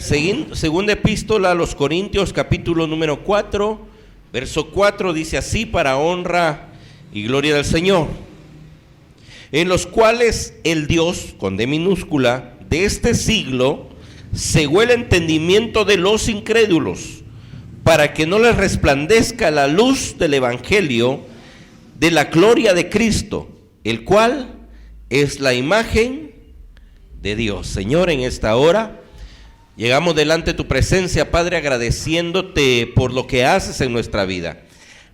Segunda epístola a los Corintios, capítulo número 4, verso 4, dice así: para honra y gloria del Señor, en los cuales el Dios, con D minúscula, de este siglo, cegó el entendimiento de los incrédulos, para que no les resplandezca la luz del evangelio de la gloria de Cristo, el cual es la imagen de Dios. Señor, en esta hora llegamos delante de tu presencia, Padre, agradeciéndote por lo que haces en nuestra vida.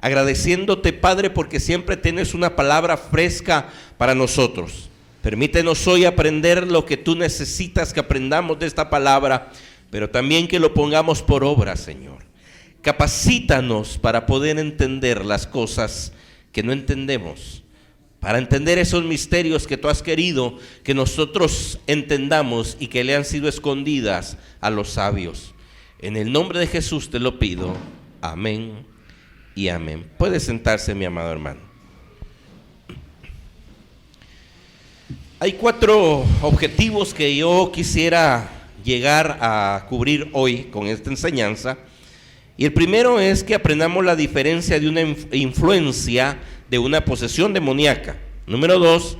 Agradeciéndote, Padre, porque siempre tienes una palabra fresca para nosotros. Permítenos hoy aprender lo que tú necesitas que aprendamos de esta palabra, pero también que lo pongamos por obra, Señor. Capacítanos para poder entender las cosas que no entendemos, para entender esos misterios que tú has querido que nosotros entendamos y que le han sido escondidas a los sabios. En el nombre de Jesús te lo pido. Amén y amén. Puede sentarse, mi amado hermano. Hay 4 objetivos que yo quisiera llegar a cubrir hoy con esta enseñanza. Y el primero es que aprendamos la diferencia de una influencia de una posesión demoníaca. Número 2,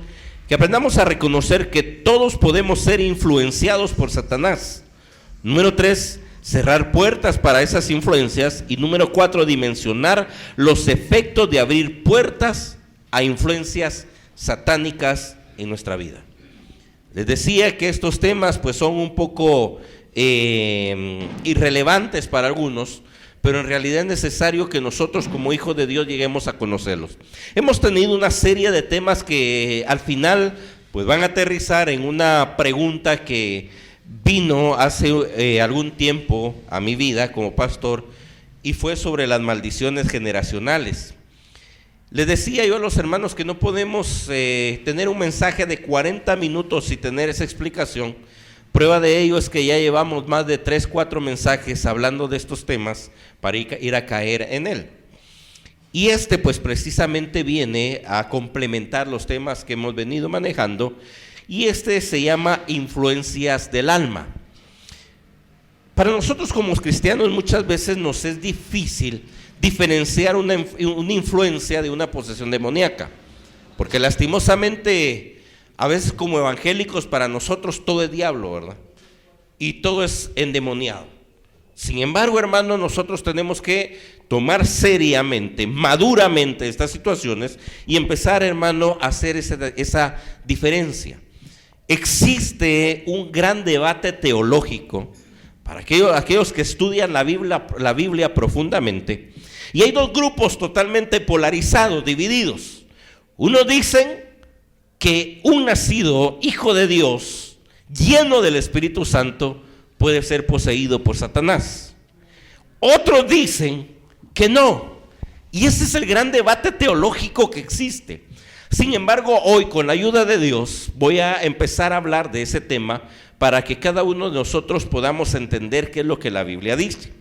que aprendamos a reconocer que todos podemos ser influenciados por Satanás. Número 3, cerrar puertas para esas influencias. Y número 4, dimensionar los efectos de abrir puertas a influencias satánicas en nuestra vida. Les decía que estos temas pues son un poco irrelevantes para algunos, pero en realidad es necesario que nosotros como hijos de Dios lleguemos a conocerlos. Hemos tenido una serie de temas que al final pues van a aterrizar en una pregunta que vino hace algún tiempo a mi vida como pastor, y fue sobre las maldiciones generacionales. Les decía yo a los hermanos que no podemos tener un mensaje de 40 minutos y tener esa explicación. Prueba de ello es que ya llevamos más de 3-4 mensajes hablando de estos temas para ir a caer en él. Y pues precisamente viene a complementar los temas que hemos venido manejando, y se llama influencias del alma. Para nosotros como cristianos muchas veces nos es difícil diferenciar una influencia de una posesión demoníaca, porque lastimosamente a veces como evangélicos para nosotros todo es diablo, ¿verdad? Y todo es endemoniado. Sin embargo, hermano, nosotros tenemos que tomar seriamente, maduramente estas situaciones y empezar, hermano, a hacer esa diferencia. Existe un gran debate teológico para aquellos que estudian la Biblia profundamente, y hay 2 grupos totalmente polarizados, divididos. Unos dicen que un nacido hijo de Dios, lleno del Espíritu Santo, puede ser poseído por Satanás. Otros dicen que no, y ese es el gran debate teológico que existe. Sin embargo, hoy con la ayuda de Dios voy a empezar a hablar de ese tema para que cada uno de nosotros podamos entender qué es lo que la Biblia dice.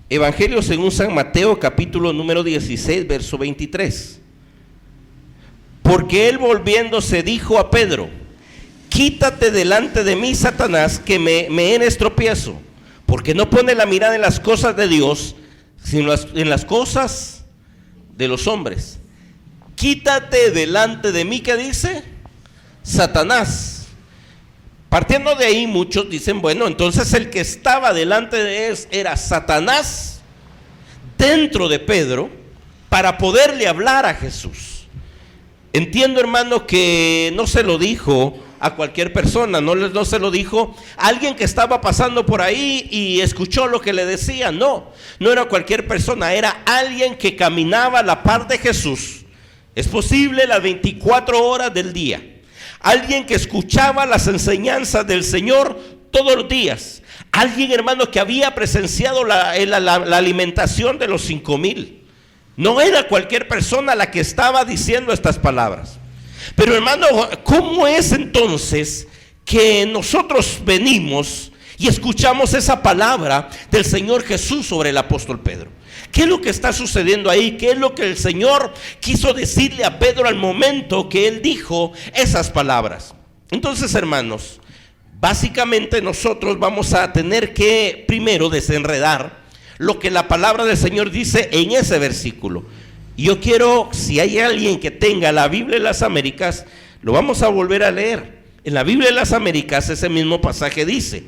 Evangelio según San Mateo, capítulo número 16, verso 23. Porque él volviéndose dijo a Pedro: quítate delante de mí, Satanás, que me eres tropiezo, porque no pone la mirada en las cosas de Dios, sino en las cosas de los hombres. Quítate delante de mí, ¿qué dice? Satanás. Partiendo de ahí, muchos dicen, bueno, entonces el que estaba delante de él era Satanás dentro de Pedro para poderle hablar a Jesús. Entiendo, hermano, que no se lo dijo a cualquier persona, no se lo dijo a alguien que estaba pasando por ahí y escuchó lo que le decía. No era cualquier persona, era alguien que caminaba a la par de Jesús. Es posible las 24 horas del día. Alguien que escuchaba las enseñanzas del Señor todos los días. Alguien, hermano, que había presenciado la alimentación de los 5,000. No era cualquier persona la que estaba diciendo estas palabras. Pero, hermano, ¿cómo es entonces que nosotros venimos y escuchamos esa palabra del Señor Jesús sobre el apóstol Pedro? ¿Qué es lo que está sucediendo ahí? ¿Qué es lo que el Señor quiso decirle a Pedro al momento que él dijo esas palabras? Entonces, hermanos, Básicamente nosotros vamos a tener que primero desenredar lo que la palabra del Señor dice en ese versículo. Y yo quiero, si hay alguien que tenga la Biblia de las Américas, lo vamos a volver a leer. En la Biblia de las Américas ese mismo pasaje dice: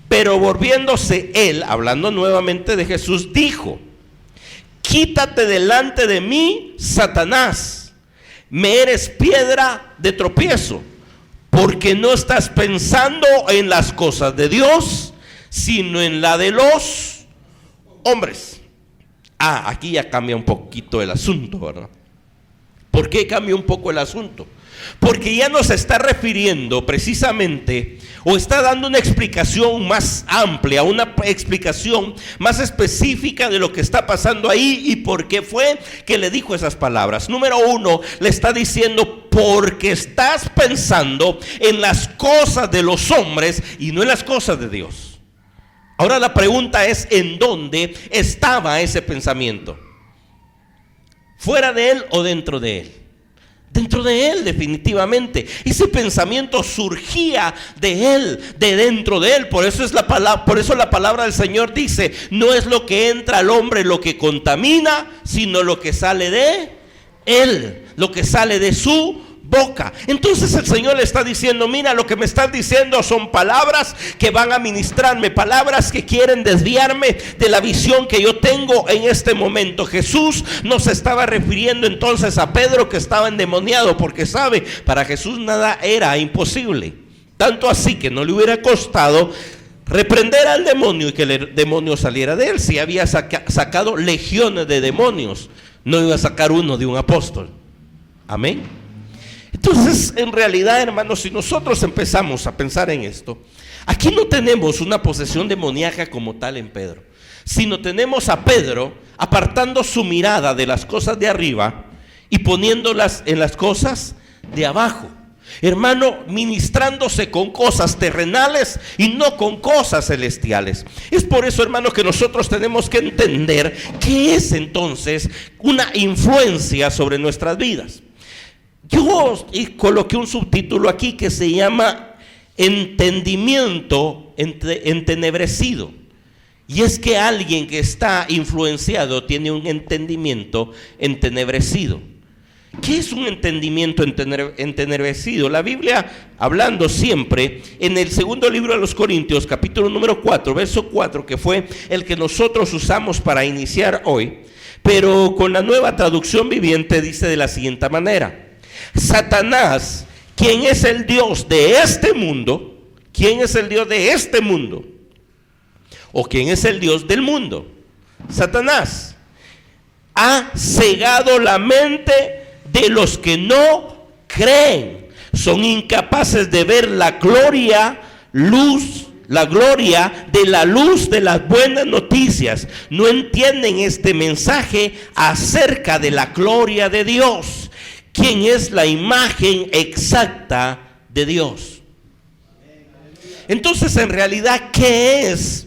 pero volviéndose él, hablando nuevamente de Jesús, dijo: quítate delante de mí, Satanás, me eres piedra de tropiezo, porque no estás pensando en las cosas de Dios, sino en la de los hombres. Aquí ya cambia un poquito el asunto, ¿verdad? ¿Por qué cambia un poco el asunto? Porque ya nos está refiriendo precisamente, o está dando una explicación más amplia, una explicación más específica de lo que está pasando ahí y por qué fue que le dijo esas palabras. Número uno, le está diciendo: porque estás pensando en las cosas de los hombres y no en las cosas de Dios. Ahora la pregunta es: ¿en dónde estaba ese pensamiento? ¿Fuera de él o dentro de él? Dentro de él, definitivamente. Ese pensamiento surgía de él, de dentro de él. Por eso la palabra del Señor dice: no es lo que entra al hombre lo que contamina, sino lo que sale de él, lo que sale de su boca. Entonces el Señor le está diciendo: mira, lo que me estás diciendo son palabras que van a ministrarme, palabras que quieren desviarme de la visión que yo tengo en este momento. Jesús no se estaba refiriendo entonces a Pedro, que estaba endemoniado, porque sabe, para Jesús nada era imposible. Tanto así que no le hubiera costado reprender al demonio y que el demonio saliera de él. Si había sacado legiones de demonios, no iba a sacar uno de un apóstol. Amén. Entonces, en realidad, hermanos, si nosotros empezamos a pensar en esto, aquí no tenemos una posesión demoníaca como tal en Pedro, sino tenemos a Pedro apartando su mirada de las cosas de arriba y poniéndolas en las cosas de abajo. Hermano, ministrándose con cosas terrenales y no con cosas celestiales. Es por eso, hermano, que nosotros tenemos que entender qué es entonces una influencia sobre nuestras vidas. Yo coloqué un subtítulo aquí que se llama entendimiento entenebrecido. Y es que alguien que está influenciado tiene un entendimiento entenebrecido. ¿Qué es un entendimiento entenebrecido? La Biblia, hablando siempre en el segundo libro de los Corintios, capítulo número 4, verso 4, que fue el que nosotros usamos para iniciar hoy, pero con la Nueva Traducción Viviente dice de la siguiente manera: Satanás, quien es el Dios de este mundo, ¿quién es el Dios de este mundo? ¿O quién es el Dios del mundo? Satanás ha cegado la mente de los que no creen. Son incapaces de ver la gloria de la luz de las buenas noticias. No entienden este mensaje acerca de la gloria de Dios, quien es la imagen exacta de Dios. Entonces, en realidad, ¿qué es,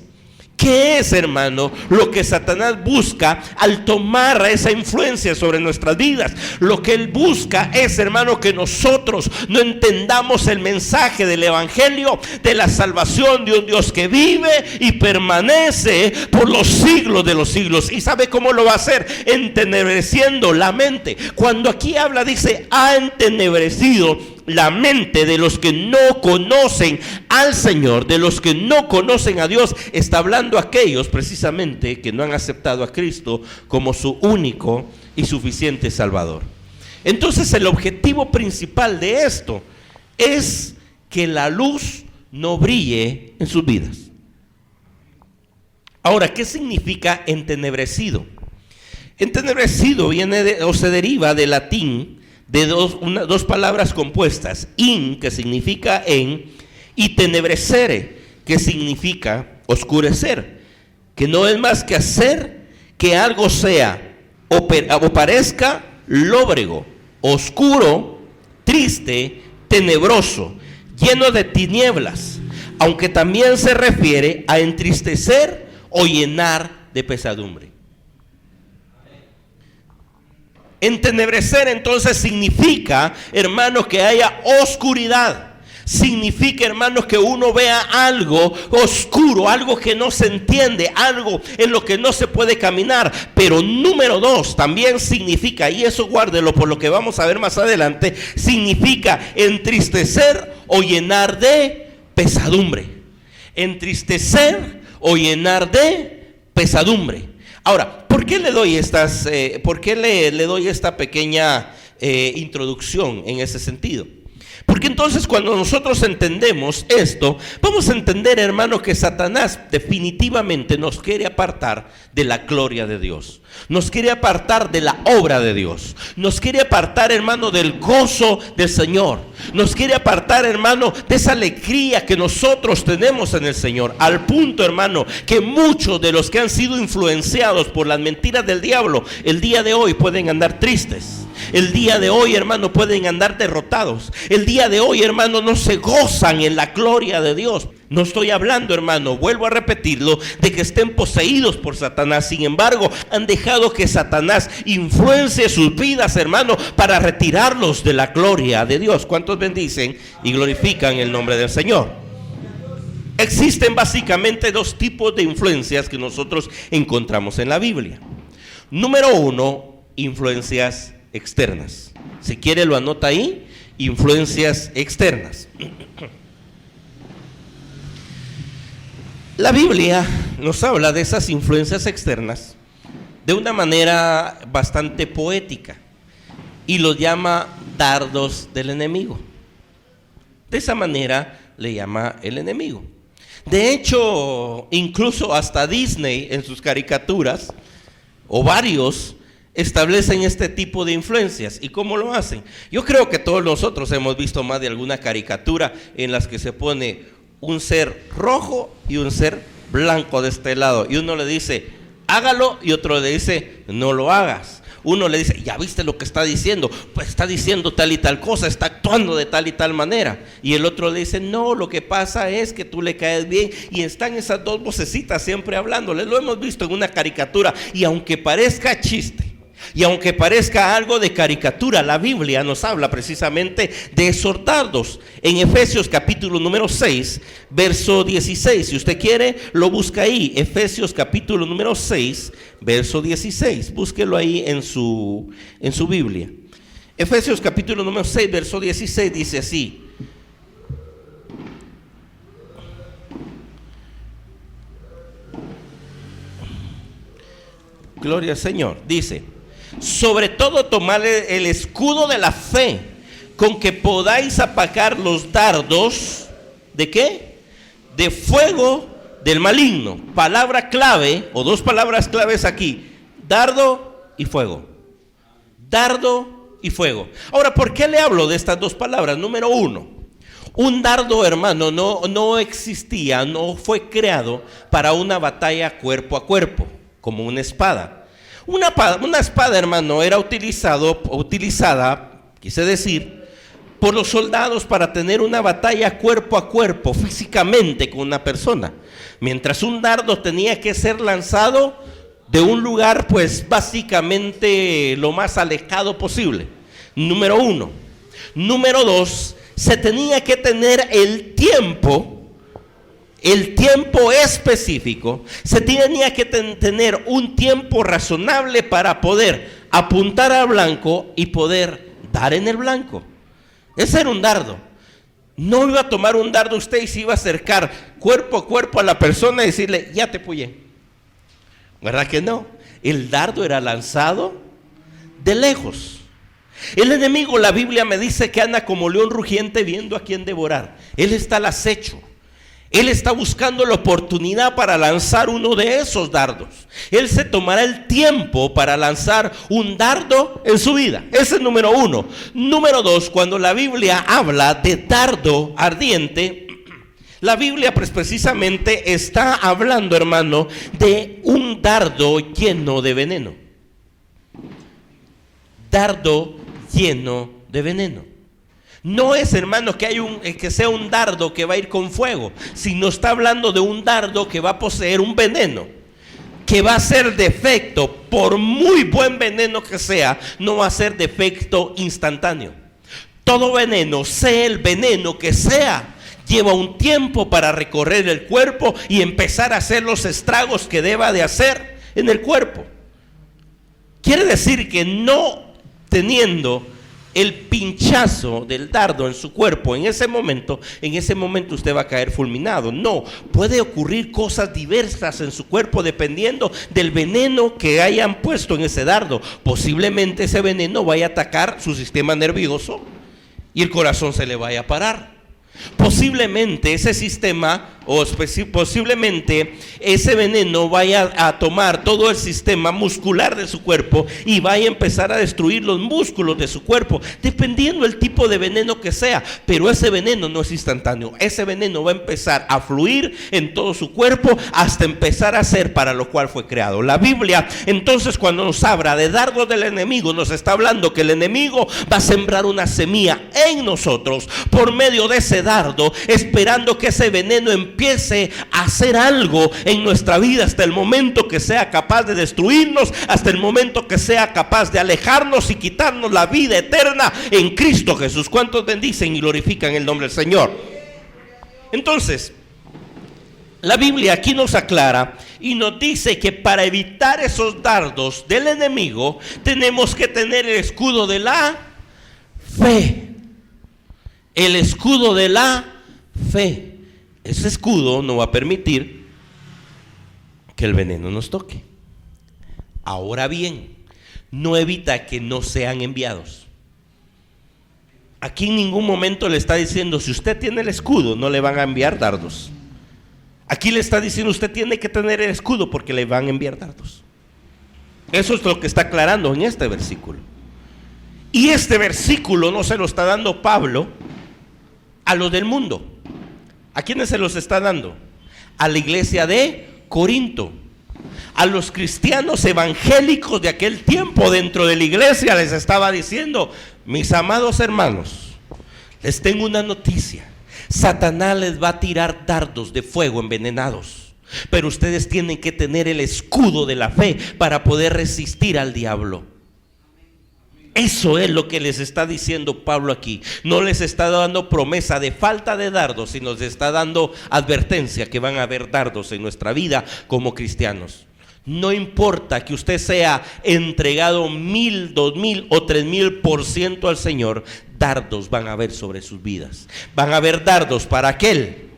hermano, lo que Satanás busca al tomar esa influencia sobre nuestras vidas? Lo que él busca es, hermano, que nosotros no entendamos el mensaje del evangelio de la salvación de un Dios que vive y permanece por los siglos de los siglos. ¿Y sabe cómo lo va a hacer? Entenebreciendo la mente. Cuando aquí habla, dice, ha entenebrecido la mente de los que no conocen al Señor, de los que no conocen a Dios. Está hablando aquellos precisamente que no han aceptado a Cristo como su único y suficiente Salvador. Entonces, el objetivo principal de esto es que la luz no brille en sus vidas. Ahora, ¿qué significa entenebrecido? Entenebrecido viene o se deriva del latín de dos palabras compuestas: in, que significa en, y tenebrecere, que significa oscurecer, que no es más que hacer que algo sea o parezca lóbrego, oscuro, triste, tenebroso, lleno de tinieblas, aunque también se refiere a entristecer o llenar de pesadumbre. Entenebrecer entonces significa, hermanos, que haya oscuridad. significa, hermanos, que uno vea algo oscuro, algo que no se entiende, algo en lo que no se puede caminar. Pero número dos, también significa, y eso guárdelo por lo que vamos a ver más adelante, significa entristecer o llenar de pesadumbre. Entristecer o llenar de pesadumbre. Ahora, ¿por qué le doy le doy esta pequeña introducción en ese sentido? Porque entonces cuando nosotros entendemos esto, vamos a entender, hermano, que Satanás definitivamente nos quiere apartar de la gloria de Dios. Nos quiere apartar de la obra de Dios. Nos quiere apartar, hermano, del gozo del Señor. Nos quiere apartar, hermano, de esa alegría que nosotros tenemos en el Señor. Al punto, hermano, que muchos de los que han sido influenciados por las mentiras del diablo, el día de hoy pueden andar tristes. El día de hoy, hermano, pueden andar derrotados. El día de hoy, hermano, no se gozan en la gloria de Dios. No estoy hablando, hermano, vuelvo a repetirlo, de que estén poseídos por Satanás. Sin embargo, han dejado que Satanás influencie sus vidas, hermano, para retirarlos de la gloria de Dios. ¿Cuántos bendicen y glorifican el nombre del Señor? Existen básicamente dos tipos de influencias que nosotros encontramos en la Biblia. Número uno, influencias externas. Si quiere lo anota ahí, influencias externas. La Biblia nos habla de esas influencias externas de una manera bastante poética y lo llama dardos del enemigo. De esa manera le llama el enemigo. De hecho, incluso hasta Disney en sus caricaturas, o varios, establecen este tipo de influencias. ¿Y cómo lo hacen? Yo creo que todos nosotros hemos visto más de alguna caricatura en las que se pone un ser rojo y un ser blanco de este lado, y uno le dice hágalo y otro le dice no lo hagas. Uno le dice, ¿ya viste lo que está diciendo? Pues está diciendo tal y tal cosa, está actuando de tal y tal manera. Y el otro le dice, no, lo que pasa es que tú le caes bien. Y están esas dos vocecitas siempre hablándole. Lo hemos visto en una caricatura. Y aunque parezca chiste, y aunque parezca algo de caricatura, la Biblia nos habla precisamente de esos dardos. En Efesios capítulo número 6, verso 16. Si usted quiere, lo busca ahí. Efesios capítulo número 6, verso 16. Búsquelo ahí en su Biblia. Efesios capítulo número 6, verso 16 dice así. Gloria al Señor. Dice: sobre todo tomad el escudo de la fe, con que podáis apagar los dardos, ¿de qué? De fuego del maligno. Palabra clave, o dos palabras claves aquí: dardo y fuego. Dardo y fuego. Ahora, ¿por qué le hablo de estas dos palabras? Número uno, un dardo, hermano, no existía, no fue creado para una batalla cuerpo a cuerpo, como una espada. Una espada, hermano, era utilizada, quise decir, por los soldados para tener una batalla cuerpo a cuerpo, físicamente con una persona. Mientras un dardo tenía que ser lanzado de un lugar, pues básicamente lo más alejado posible. Número uno. Número dos, se tenía que tener el tiempo específico, se tenía que tener un tiempo razonable para poder apuntar al blanco y poder dar en el blanco. Ese era un dardo. No iba a tomar un dardo usted y se iba a acercar cuerpo a cuerpo a la persona y decirle, ya te puyé. ¿Verdad que no? El dardo era lanzado de lejos. El enemigo, la Biblia me dice que anda como león rugiente viendo a quién devorar. Él está al acecho. Él está buscando la oportunidad para lanzar uno de esos dardos. Él se tomará el tiempo para lanzar un dardo en su vida. Ese es número uno. Número dos, cuando la Biblia habla de dardo ardiente, la Biblia pues precisamente está hablando, hermano, de un dardo lleno de veneno. Dardo lleno de veneno. No es, hermano, que sea un dardo que va a ir con fuego, sino está hablando de un dardo que va a poseer un veneno, que va a ser de efecto, por muy buen veneno que sea, no va a ser de efecto instantáneo. Todo veneno, sea el veneno que sea, lleva un tiempo para recorrer el cuerpo y empezar a hacer los estragos que deba de hacer en el cuerpo. Quiere decir que no teniendo el pinchazo del dardo en su cuerpo en ese momento usted va a caer fulminado. No, puede ocurrir cosas diversas en su cuerpo dependiendo del veneno que hayan puesto en ese dardo. Posiblemente ese veneno vaya a atacar su sistema nervioso y el corazón se le vaya a parar. Posiblemente ese sistema posiblemente ese veneno vaya a tomar todo el sistema muscular de su cuerpo y vaya a empezar a destruir los músculos de su cuerpo, dependiendo el tipo de veneno que sea. Pero ese veneno no es instantáneo. Ese veneno va a empezar a fluir en todo su cuerpo hasta empezar a ser para lo cual fue creado. La Biblia, entonces, cuando nos habla de dardos del enemigo, nos está hablando que el enemigo va a sembrar una semilla en nosotros por medio de ese dardo, esperando que ese veneno empiece a hacer algo en nuestra vida hasta el momento que sea capaz de destruirnos, hasta el momento que sea capaz de alejarnos y quitarnos la vida eterna en Cristo Jesús. ¿Cuántos bendicen y glorifican el nombre del Señor? Entonces, la Biblia aquí nos aclara y nos dice que para evitar esos dardos del enemigo tenemos que tener el escudo de la fe. El escudo de la fe. Ese escudo no va a permitir que el veneno nos toque. Ahora bien, no evita que no sean enviados. Aquí en ningún momento le está diciendo, si usted tiene el escudo, no le van a enviar dardos. Aquí le está diciendo, usted tiene que tener el escudo porque le van a enviar dardos. Eso es lo que está aclarando en este versículo. Y este versículo no se lo está dando Pablo a los del mundo. ¿A quiénes se los está dando? A la iglesia de Corinto. A los cristianos evangélicos de aquel tiempo dentro de la iglesia les estaba diciendo, mis amados hermanos, les tengo una noticia. Satanás les va a tirar dardos de fuego envenenados, pero ustedes tienen que tener el escudo de la fe para poder resistir al diablo. Eso es lo que les está diciendo Pablo aquí. No les está dando promesa de falta de dardos, sino les está dando advertencia que van a haber dardos en nuestra vida como cristianos. No importa que usted sea entregado 1000, 2000 o 3000% al Señor, dardos van a haber sobre sus vidas. Van a haber dardos para aquel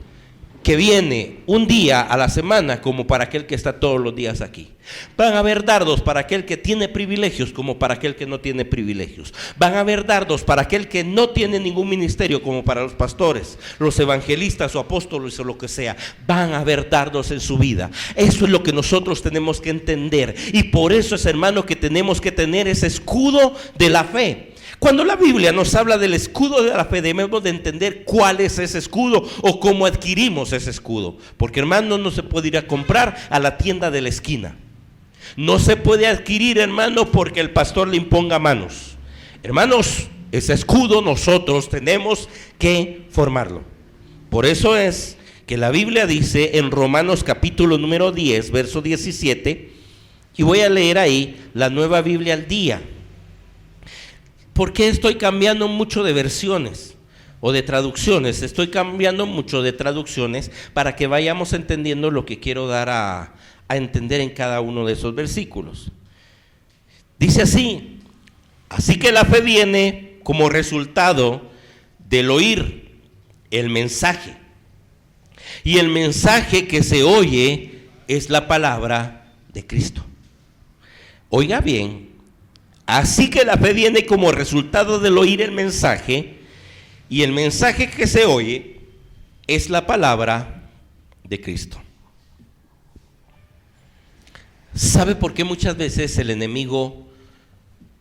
que viene un día a la semana como para aquel que está todos los días aquí. Van a haber dardos para aquel que tiene privilegios como para aquel que no tiene privilegios. Van a haber dardos para aquel que no tiene ningún ministerio como para los pastores, los evangelistas o apóstoles o lo que sea. Van a haber dardos en su vida. Eso es lo que nosotros tenemos que entender. Y por eso es, hermano, que tenemos que tener ese escudo de la fe. Cuando la Biblia nos habla del escudo de la fe, debemos de entender cuál es ese escudo o cómo adquirimos ese escudo. Porque, hermano, no se puede ir a comprar a la tienda de la esquina. No se puede adquirir, hermano, porque el pastor le imponga manos. Hermanos, ese escudo nosotros tenemos que formarlo. Por eso es que la Biblia dice en Romanos capítulo número 10, verso 17, y voy a leer ahí la Nueva Biblia al Día. ¿Por qué estoy cambiando mucho de versiones o de traducciones? Estoy cambiando mucho de traducciones para que vayamos entendiendo lo que quiero dar a entender en cada uno de esos versículos. Dice así: así que la fe viene como resultado del oír el mensaje. Y el mensaje que se oye es la palabra de Cristo. Oiga bien. Así que la fe viene como resultado del oír el mensaje, y el mensaje que se oye es la palabra de Cristo. ¿Sabe por qué muchas veces el enemigo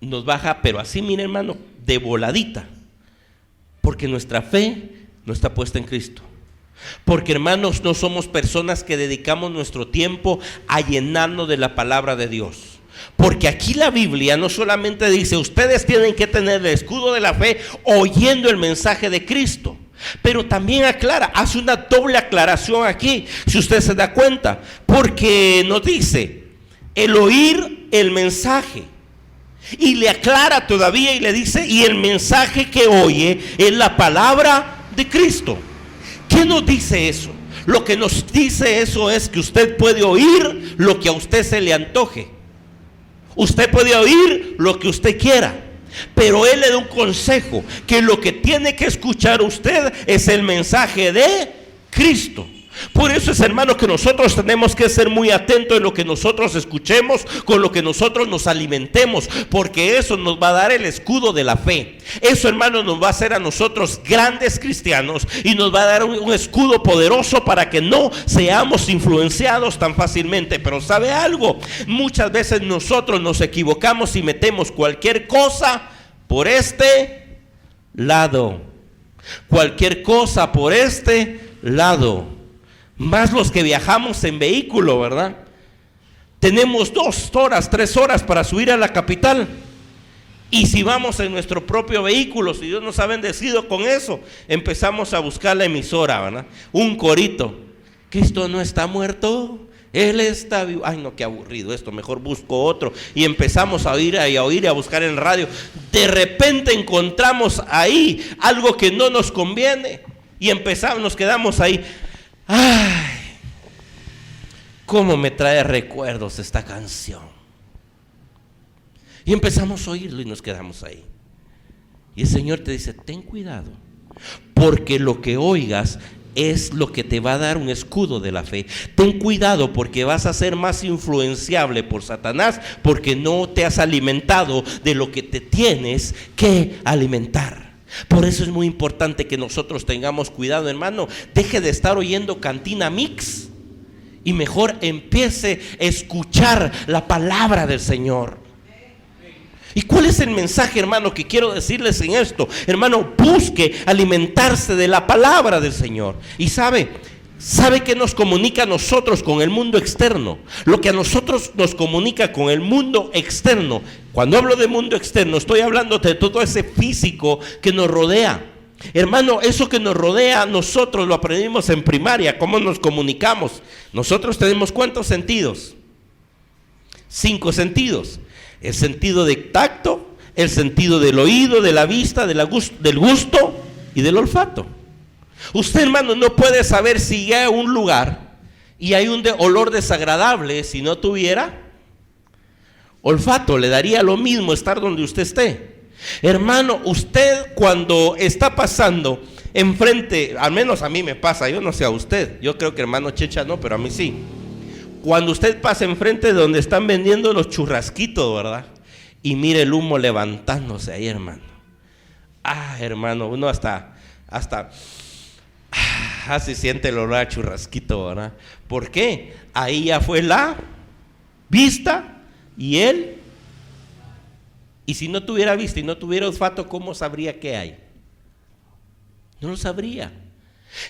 nos baja, pero así, mire, hermano, de voladita? Porque nuestra fe no está puesta en Cristo. Porque, hermanos, no somos personas que dedicamos nuestro tiempo a llenarnos de la palabra de Dios. Porque aquí la Biblia no solamente dice, ustedes tienen que tener el escudo de la fe oyendo el mensaje de Cristo, pero también aclara, hace una doble aclaración aquí, si usted se da cuenta, porque nos dice el oír el mensaje. Y le aclara todavía y le dice, y el mensaje que oye es la palabra de Cristo. ¿Qué nos dice eso? Lo que nos dice eso es que usted puede oír lo que a usted se le antoje. Usted puede oír lo que usted quiera. Pero Él le da un consejo, que lo que tiene que escuchar usted es el mensaje de Cristo. Por eso es, hermano, que nosotros tenemos que ser muy atentos en lo que nosotros escuchemos, con lo que nosotros nos alimentemos, porque eso nos va a dar el escudo de la fe. Eso, hermano, nos va a hacer a nosotros grandes cristianos y nos va a dar un escudo poderoso para que no seamos influenciados tan fácilmente. Pero ¿sabe algo? Muchas veces nosotros nos equivocamos y metemos cualquier cosa por este lado. Cualquier cosa por este lado. Más los que viajamos en vehículo, ¿verdad? Tenemos 2 horas, 3 horas para subir a la capital. Y si vamos en nuestro propio vehículo, si Dios nos ha bendecido con eso, empezamos a buscar la emisora, ¿verdad? Un corito. Cristo no está muerto, Él está vivo. Ay, no, qué aburrido esto, mejor busco otro. Y empezamos a oír y a buscar en radio. De repente encontramos ahí algo que no nos conviene. Y nos quedamos ahí. Ay, cómo me trae recuerdos esta canción. Y empezamos a oírlo y nos quedamos ahí. Y el Señor te dice, ten cuidado, porque lo que oigas es lo que te va a dar un escudo de la fe. Ten cuidado, porque vas a ser más influenciable por Satanás, porque no te has alimentado de lo que te tienes que alimentar. Por eso es muy importante que nosotros tengamos cuidado, hermano. Deje de estar oyendo Cantina Mix y mejor empiece a escuchar la palabra del Señor. ¿Y cuál es el mensaje, hermano, que quiero decirles en esto? Hermano, busque alimentarse de la palabra del Señor. Y ¿sabe que nos comunica a nosotros con el mundo externo? Lo que a nosotros nos comunica con el mundo externo. Cuando hablo de mundo externo, estoy hablando de todo ese físico que nos rodea. Hermano, eso que nos rodea, nosotros lo aprendimos en primaria. ¿Cómo nos comunicamos? Nosotros tenemos ¿cuántos sentidos? 5 sentidos. El sentido de tacto, el sentido del oído, de la vista, del gusto y del olfato. Usted, hermano, no puede saber si hay un lugar y hay un olor desagradable si no tuviera olfato. Le daría lo mismo estar donde usted esté. Hermano, usted cuando está pasando enfrente, al menos a mí me pasa, yo no sé a usted, yo creo que hermano Checha no, pero a mí sí. Cuando usted pasa enfrente de donde están vendiendo los churrasquitos, ¿verdad? Y mire el humo levantándose ahí, hermano. Ah, hermano, uno hasta se siente el olor a churrasquito, ¿verdad? ¿Por qué? Ahí ya fue la vista y él. Y si no tuviera vista y no tuviera olfato, ¿cómo sabría qué hay? No lo sabría.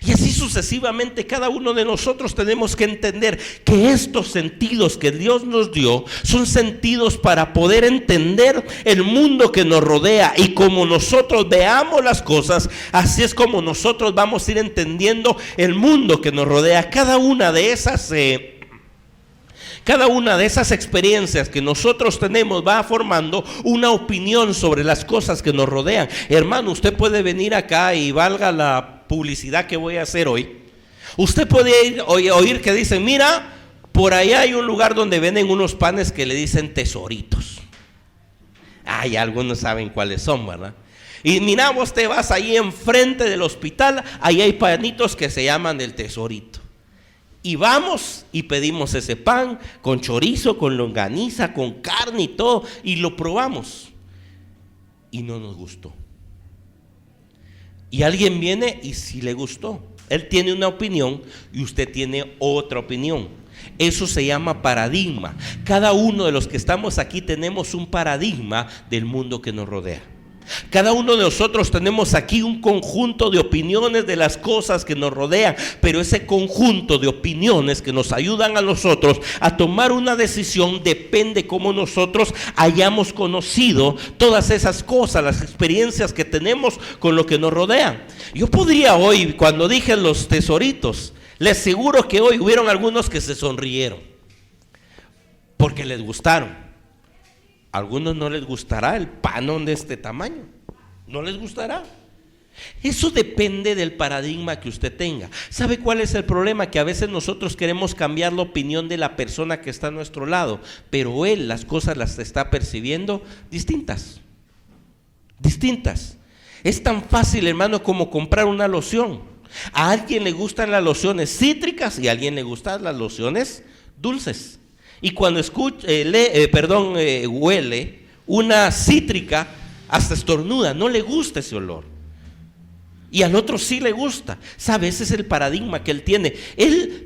Y así sucesivamente cada uno de nosotros tenemos que entender que estos sentidos que Dios nos dio son sentidos para poder entender el mundo que nos rodea, y como nosotros veamos las cosas, así es como nosotros vamos a ir entendiendo el mundo que nos rodea. Cada una de esas experiencias que nosotros tenemos va formando una opinión sobre las cosas que nos rodean. Hermano, usted puede venir acá y valga la publicidad que voy a hacer hoy. Usted puede oír que dicen, mira, por allá hay un lugar donde venden unos panes que le dicen tesoritos. Ay, algunos saben cuáles son, ¿verdad? Y mira, vos te vas ahí enfrente del hospital, ahí hay panitos que se llaman el tesorito. Y vamos y pedimos ese pan con chorizo, con longaniza, con carne y todo, y lo probamos. Y no nos gustó. Y alguien viene y sí le gustó. Él tiene una opinión y usted tiene otra opinión. Eso se llama paradigma. Cada uno de los que estamos aquí tenemos un paradigma del mundo que nos rodea. Cada uno de nosotros tenemos aquí un conjunto de opiniones de las cosas que nos rodean, pero ese conjunto de opiniones que nos ayudan a nosotros a tomar una decisión depende cómo nosotros hayamos conocido todas esas cosas, las experiencias que tenemos con lo que nos rodea. Yo podría hoy, cuando dije los tesoritos, les aseguro que hoy hubieron algunos que se sonrieron porque les gustaron. A algunos no les gustará el panón de este tamaño, no les gustará. Eso depende del paradigma que usted tenga. ¿Sabe cuál es el problema? Que a veces nosotros queremos cambiar la opinión de la persona que está a nuestro lado, pero él las cosas las está percibiendo distintas. Es tan fácil, hermano, como comprar una loción. A alguien le gustan las lociones cítricas y a alguien le gustan las lociones dulces. Y cuando huele una cítrica, hasta estornuda, no le gusta ese olor. Y al otro sí le gusta. ¿Sabe? Ese es el paradigma que él tiene.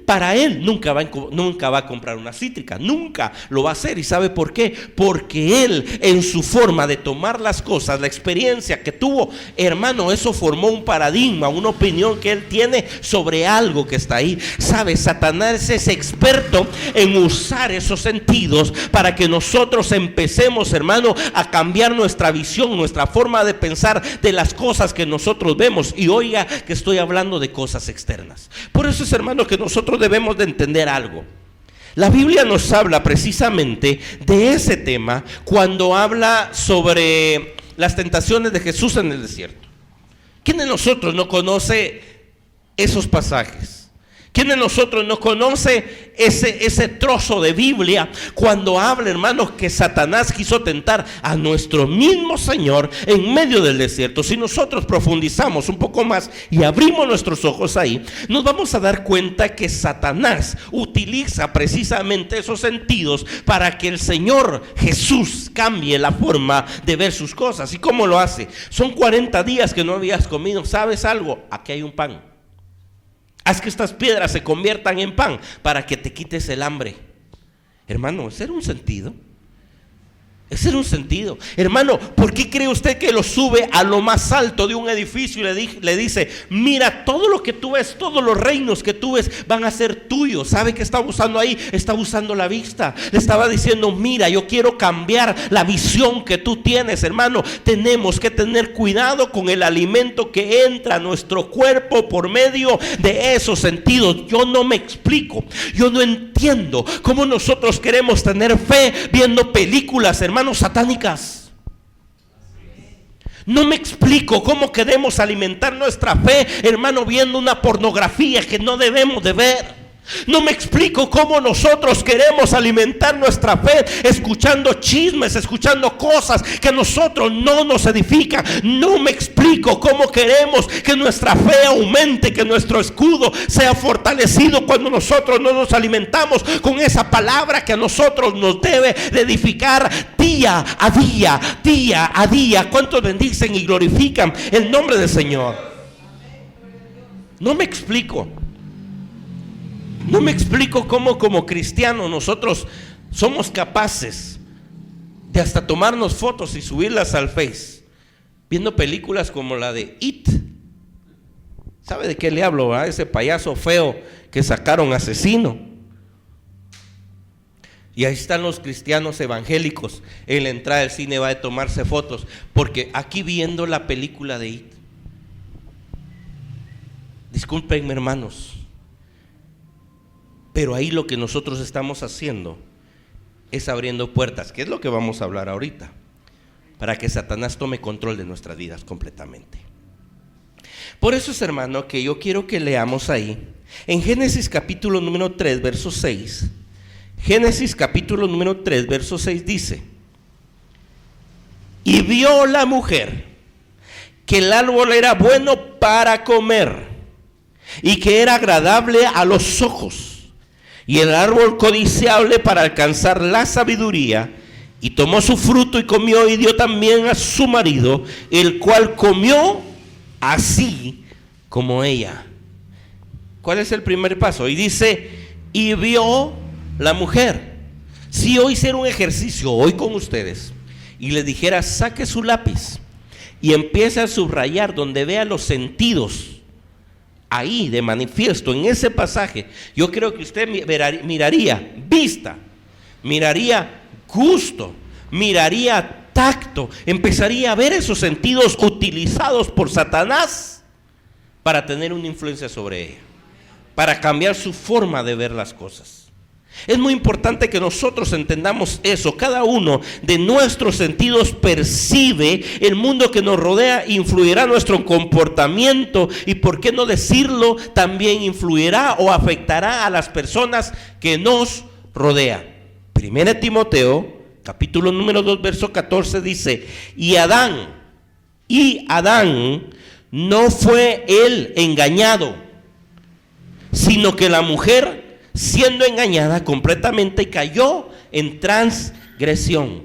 Para él nunca va a comprar una cítrica, nunca lo va a hacer. ¿Y sabe por qué? Porque él, en su forma de tomar las cosas, la experiencia que tuvo, hermano, eso formó un paradigma, una opinión que él tiene sobre algo que está ahí. ¿Sabe? Satanás es experto en usar esos sentidos para que nosotros empecemos, hermano, a cambiar nuestra visión, nuestra forma de pensar de las cosas que nosotros vemos. Y oiga que estoy hablando de cosas externas. Por eso es, hermano, que nosotros debemos de entender algo. La Biblia nos habla precisamente de ese tema cuando habla sobre las tentaciones de Jesús en el desierto. ¿Quién de nosotros no conoce esos pasajes? ¿Quién de nosotros no conoce ese trozo de Biblia cuando habla, hermanos, que Satanás quiso tentar a nuestro mismo Señor en medio del desierto? Si nosotros profundizamos un poco más y abrimos nuestros ojos ahí, nos vamos a dar cuenta que Satanás utiliza precisamente esos sentidos para que el Señor Jesús cambie la forma de ver sus cosas. ¿Y cómo lo hace? Son 40 días que no habías comido. ¿Sabes algo? Aquí hay un pan. Haz que estas piedras se conviertan en pan para que te quites el hambre. Hermano, ese era un sentido. Ese era un sentido. Hermano, ¿por qué cree usted que lo sube a lo más alto de un edificio y le dice: mira, todo lo que tú ves, todos los reinos que tú ves van a ser tuyos? ¿Sabe qué estaba usando ahí? Estaba usando la vista. Le estaba diciendo: mira, yo quiero cambiar la visión que tú tienes. Hermano, tenemos que tener cuidado con el alimento que entra a nuestro cuerpo por medio de esos sentidos. Yo no me explico, yo no entiendo cómo nosotros queremos tener fe viendo películas, hermanos, satánicas. No me explico cómo queremos alimentar nuestra fe, hermano, viendo una pornografía que no debemos de ver. No me explico cómo nosotros queremos alimentar nuestra fe escuchando chismes, escuchando cosas que a nosotros no nos edifican. No me explico cómo queremos que nuestra fe aumente, que nuestro escudo sea fortalecido cuando nosotros no nos alimentamos con esa palabra que a nosotros nos debe de edificar día a día, día a día. ¿Cuántos bendicen y glorifican el nombre del Señor? No me explico. No me explico cómo como cristianos nosotros somos capaces de hasta tomarnos fotos y subirlas al Face viendo películas como la de It. ¿Sabe de qué le hablo? Ese payaso feo que sacaron asesino. Y ahí están los cristianos evangélicos en la entrada del cine, va a tomarse fotos, porque aquí viendo la película de It. Discúlpenme, hermanos, pero ahí lo que nosotros estamos haciendo es abriendo puertas, que es lo que vamos a hablar ahorita, para que Satanás tome control de nuestras vidas completamente. Por eso es, hermano, que yo quiero que leamos ahí, en Génesis capítulo número 3, verso 6. Génesis capítulo número 3, verso 6 dice: y vio la mujer que el árbol era bueno para comer y que era agradable a los ojos, y el árbol codiciable para alcanzar la sabiduría, y tomó su fruto y comió, y dio también a su marido, el cual comió así como ella. ¿Cuál es el primer paso? Y dice: y vio la mujer. Si yo hiciera un ejercicio hoy con ustedes y les dijera: saque su lápiz y empiece a subrayar donde vea los sentidos ahí de manifiesto en ese pasaje, yo creo que usted miraría vista, miraría gusto, miraría tacto, empezaría a ver esos sentidos utilizados por Satanás para tener una influencia sobre ella, para cambiar su forma de ver las cosas. Es muy importante que nosotros entendamos eso. Cada uno de nuestros sentidos percibe el mundo que nos rodea, influirá nuestro comportamiento y, por qué no decirlo, también influirá o afectará a las personas que nos rodean. 1 Timoteo, capítulo número 2, verso 14 dice: y Adán no fue él engañado, sino que la mujer, siendo engañada completamente, cayó en transgresión.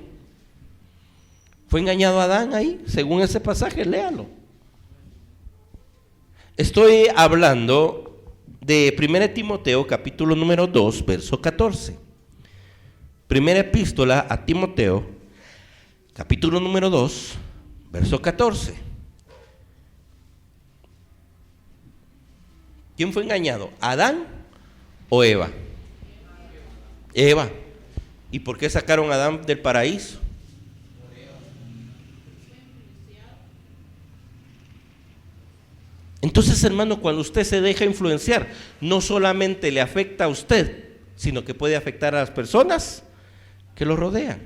¿Fue engañado Adán ahí? Según ese pasaje, léalo. Estoy hablando de 1 Timoteo, capítulo número 2, verso 14. Primera epístola a Timoteo, capítulo número 2, verso 14. ¿Quién fue engañado? ¿Adán o Eva? Eva. ¿Y por qué sacaron a Adán del paraíso? Entonces, hermano, cuando usted se deja influenciar, no solamente le afecta a usted, sino que puede afectar a las personas que lo rodean.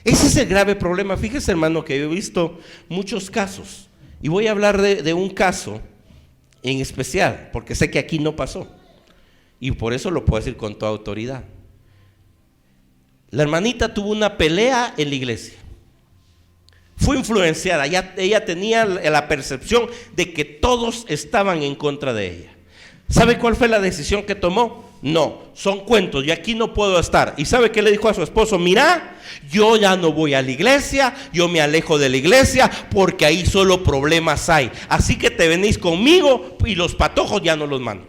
Ese es el grave problema. Fíjese, hermano, que yo he visto muchos casos, y voy a hablar de un caso en especial, porque sé que aquí no pasó, y por eso lo puedo decir con toda autoridad. La hermanita tuvo una pelea en la iglesia. Fue influenciada. Ella tenía la percepción de que todos estaban en contra de ella. ¿Sabe cuál fue la decisión que tomó? No, son cuentos, yo aquí no puedo estar. ¿Y sabe qué le dijo a su esposo? Mira, yo ya no voy a la iglesia, yo me alejo de la iglesia porque ahí solo problemas hay. Así que te venís conmigo y los patojos ya no los mando.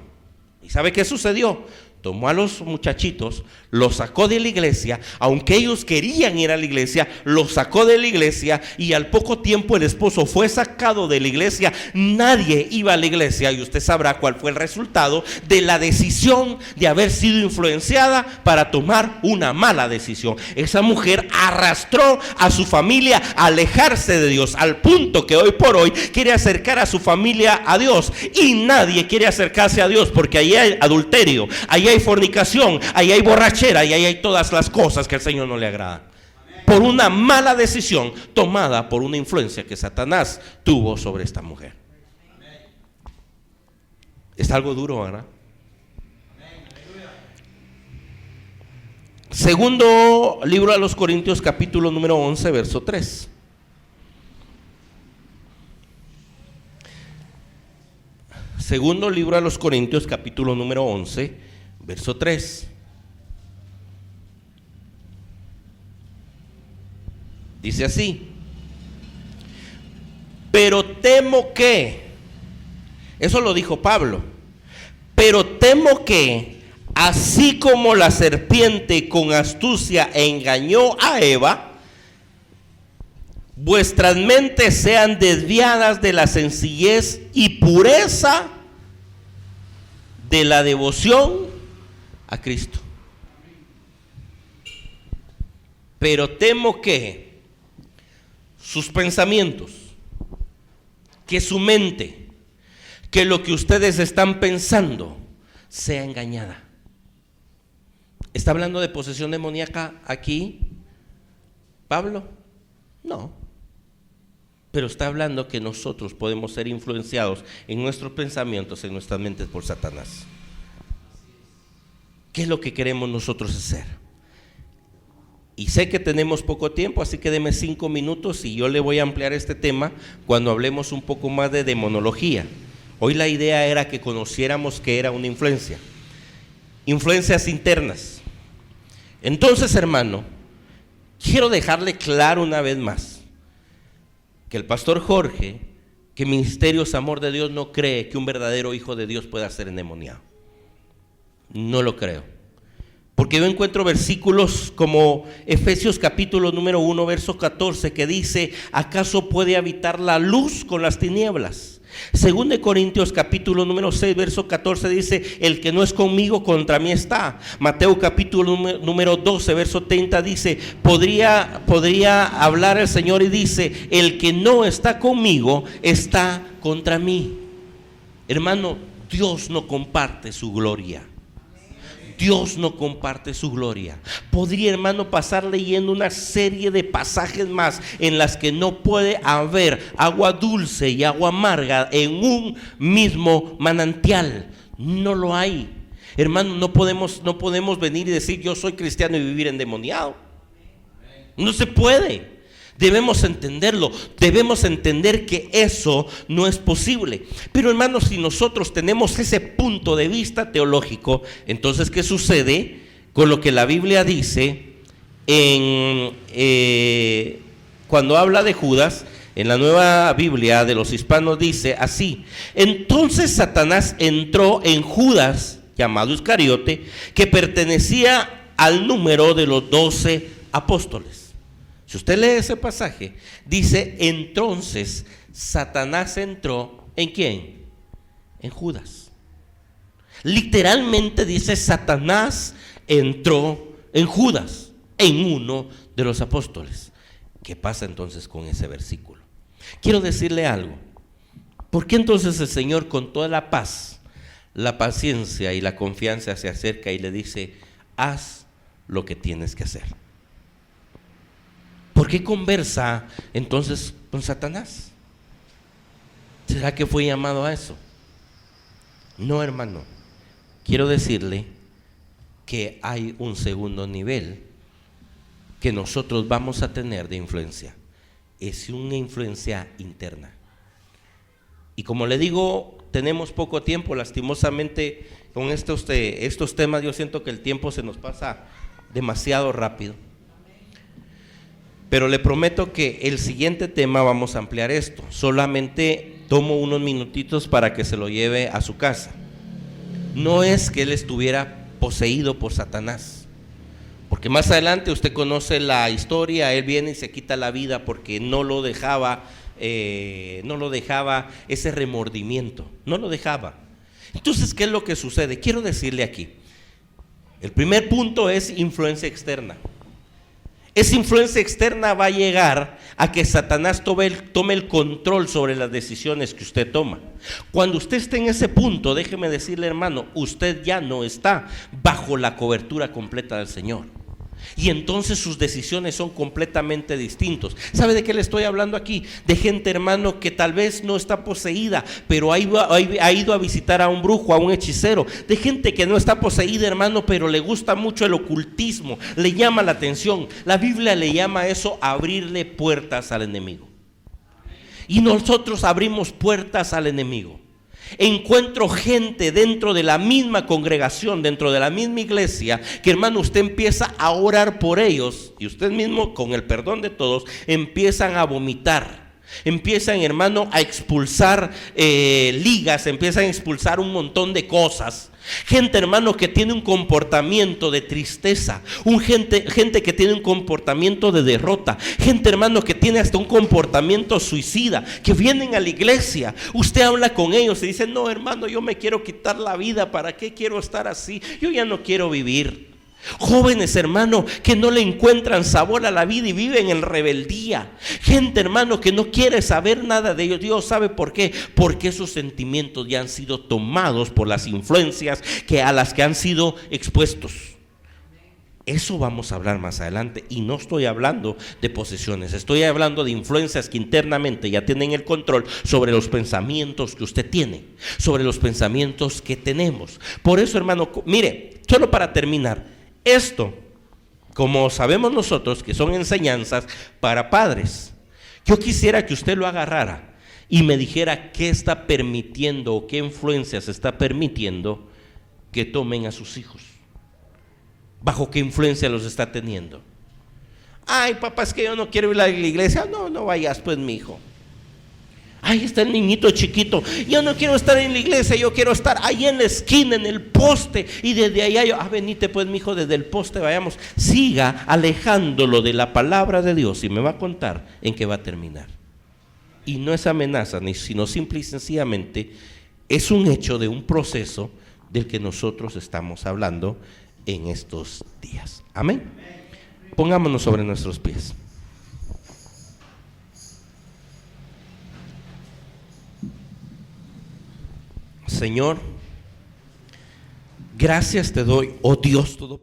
¿Y sabe qué sucedió? Tomó a los muchachitos, los sacó de la iglesia, aunque ellos querían ir a la iglesia, los sacó de la iglesia, y al poco tiempo el esposo fue sacado de la iglesia. Nadie iba a la iglesia, y usted sabrá cuál fue el resultado de la decisión de haber sido influenciada para tomar una mala decisión. Esa mujer arrastró a su familia a alejarse de Dios, al punto que hoy por hoy quiere acercar a su familia a Dios, y nadie quiere acercarse a Dios porque ahí hay adulterio, ahí hay fornicación, ahí hay borrachera, y ahí hay todas las cosas que al Señor no le agradan. Por una mala decisión tomada por una influencia que Satanás tuvo sobre esta mujer. Es algo duro, ¿verdad? Segundo libro a los Corintios, capítulo número 11, verso 3. Segundo libro a los Corintios, capítulo número 11, verso 3. Dice así: pero temo que, eso lo dijo Pablo, pero temo que, así como la serpiente con astucia engañó a Eva, vuestras mentes sean desviadas de la sencillez y pureza de la devoción a Cristo. Pero temo que sus pensamientos, que su mente, que lo que ustedes están pensando sea engañada. ¿Está hablando de posesión demoníaca aquí Pablo? No. Pero está hablando que nosotros podemos ser influenciados en nuestros pensamientos, en nuestras mentes, por Satanás. ¿Qué es lo que queremos nosotros hacer? Y sé que tenemos poco tiempo, así que deme 5 minutos y yo le voy a ampliar este tema cuando hablemos un poco más de demonología. Hoy la idea era que conociéramos qué era una influencia. Influencias internas. Entonces, hermano, quiero dejarle claro una vez más que el pastor Jorge, que Ministerios Amor de Dios no cree que un verdadero hijo de Dios pueda ser endemoniado. No lo creo. Porque yo encuentro versículos como Efesios capítulo número 1, verso 14, que dice: ¿acaso puede habitar la luz con las tinieblas? Según de Corintios capítulo número 6, verso 14 dice: el que no es conmigo contra mí está. Mateo capítulo número 12, verso 30 dice: podría hablar el Señor y dice: el que no está conmigo está contra mí. Hermano, Dios no comparte su gloria. Dios no comparte su gloria. Podría, hermano, pasar leyendo una serie de pasajes más en las que no puede haber agua dulce y agua amarga en un mismo manantial. No lo hay. Hermano, no podemos venir y decir yo soy cristiano y vivir endemoniado. No se puede. Debemos entenderlo, debemos entender que eso no es posible. Pero hermanos, si nosotros tenemos ese punto de vista teológico, entonces ¿qué sucede con lo que la Biblia dice cuando habla de Judas? En la Nueva Biblia de los Hispanos dice así: entonces Satanás entró en Judas, llamado Iscariote, que pertenecía al número de los 12 apóstoles. Si usted lee ese pasaje, dice entonces Satanás entró ¿en quién? En Judas. Literalmente dice Satanás entró en Judas, en uno de los apóstoles. ¿Qué pasa entonces con ese versículo? Quiero decirle algo. ¿Por qué entonces el Señor con toda la paz, la paciencia y la confianza se acerca y le dice haz lo que tienes que hacer? ¿Por qué conversa entonces con Satanás? ¿Será que fue llamado a eso? No, hermano. Quiero decirle que hay un segundo nivel que nosotros vamos a tener de influencia. Es una influencia interna. Y como le digo, tenemos poco tiempo. Lastimosamente con estos temas yo siento que el tiempo se nos pasa demasiado rápido. Pero le prometo que el siguiente tema vamos a ampliar esto. Solamente tomo unos minutitos para que se lo lleve a su casa. No es que él estuviera poseído por Satanás, porque más adelante usted conoce la historia. Él viene y se quita la vida porque no lo dejaba ese remordimiento, no lo dejaba. Entonces, ¿qué es lo que sucede? Quiero decirle aquí, el primer punto es influencia externa. Esa influencia externa va a llegar a que Satanás tome el control sobre las decisiones que usted toma. Cuando usted esté en ese punto, déjeme decirle, hermano, usted ya no está bajo la cobertura completa del Señor. Y entonces sus decisiones son completamente distintos. ¿Sabe de qué le estoy hablando aquí? De gente, hermano, que tal vez no está poseída, pero ha ido a visitar a un brujo, a un hechicero. De gente que no está poseída, hermano, pero le gusta mucho el ocultismo, le llama la atención. La Biblia le llama a eso abrirle puertas al enemigo. Y nosotros abrimos puertas al enemigo. Encuentro gente dentro de la misma congregación, dentro de la misma iglesia, que, hermano, usted empieza a orar por ellos y usted mismo, con el perdón de todos, empiezan a vomitar. Empiezan, hermano, a expulsar ligas, empiezan a expulsar un montón de cosas. Gente, hermano, que tiene un comportamiento de tristeza, gente que tiene un comportamiento de derrota, gente, hermano, que tiene hasta un comportamiento suicida, que vienen a la iglesia. Usted habla con ellos y dice: no, hermano, yo me quiero quitar la vida. ¿Para qué quiero estar así? Yo ya no quiero vivir. Jóvenes, hermano, que no le encuentran sabor a la vida y viven en rebeldía. Gente, hermano, que no quiere saber nada de ellos. Dios sabe por qué. Porque esos sentimientos ya han sido tomados por las influencias a las que han sido expuestos. Eso vamos a hablar más adelante. Y no estoy hablando de posesiones, estoy hablando de influencias que internamente ya tienen el control sobre los pensamientos que usted tiene, sobre los pensamientos que tenemos. Por eso, hermano, mire, solo para terminar, esto, como sabemos nosotros que son enseñanzas para padres, yo quisiera que usted lo agarrara y me dijera qué está permitiendo o qué influencias está permitiendo que tomen a sus hijos. ¿Bajo qué influencia los está teniendo? Ay, papá, es que yo no quiero ir a la iglesia. No vayas, pues, mi hijo. Ahí está el niñito chiquito. Yo no quiero estar en la iglesia, yo quiero estar ahí en la esquina, en el poste. Y desde allá venite, pues, mi hijo, desde el poste vayamos. Siga alejándolo de la palabra de Dios y me va a contar en qué va a terminar. Y no es amenaza, sino simple y sencillamente es un hecho de un proceso del que nosotros estamos hablando en estos días. Amén. Pongámonos sobre nuestros pies. Señor, Gracias te doy, oh Dios Todopoderoso.